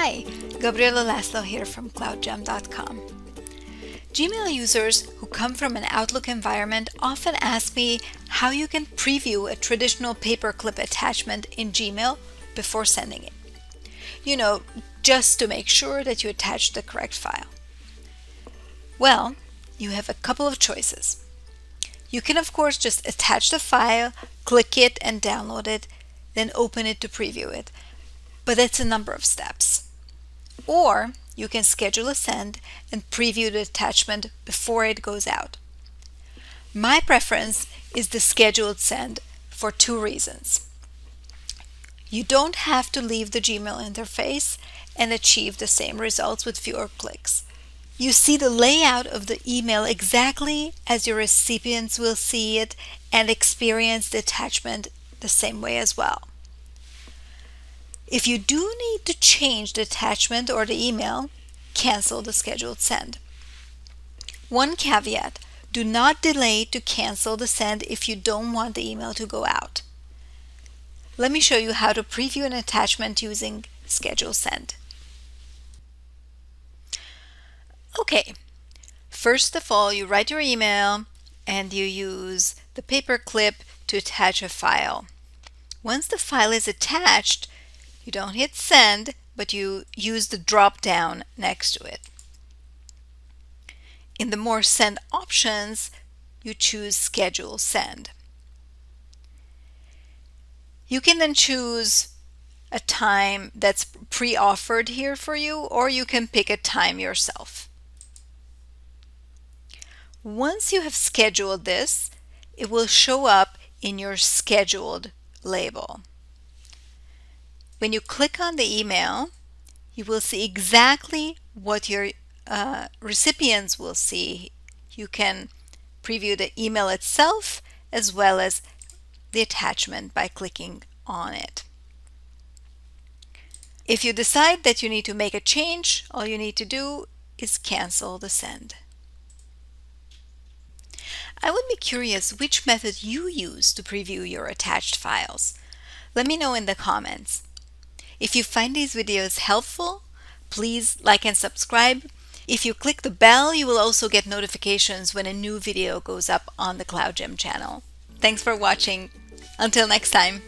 Hi, Gabriela Laszlo here from CloudGem.com. Gmail users who come from an Outlook environment often ask me how you can preview a traditional paperclip attachment in Gmail before sending it. Just to make sure that you attach the correct file. Well, you have a couple of choices. You can of course just attach the file, click it and download it, then open it to preview it. But that's a number of steps. Or you can schedule a send and preview the attachment before it goes out. My preference is the scheduled send for two reasons. You don't have to leave the Gmail interface and achieve the same results with fewer clicks. You see the layout of the email exactly as your recipients will see it and experience the attachment the same way as well. If you do need to change the attachment or the email, cancel the scheduled send. One caveat: do not delay to cancel the send if you don't want the email to go out. Let me show you how to preview an attachment using schedule send. Okay, first of all, you write your email and you use the paperclip to attach a file. Once the file is attached, you don't hit send, but you use the drop down next to it. In the more send options, you choose schedule send. You can then choose a time that's pre-offered here for you, or you can pick a time yourself. Once you have scheduled this, it will show up in your scheduled label. When you click on the email, you will see exactly what your recipients will see. You can preview the email itself as well as the attachment by clicking on it. If you decide that you need to make a change, all you need to do is cancel the send. I would be curious which method you use to preview your attached files. Let me know in the comments. If you find these videos helpful, please like and subscribe. If you click the bell, you will also get notifications when a new video goes up on the CloudGem channel. Thanks for watching. Until next time.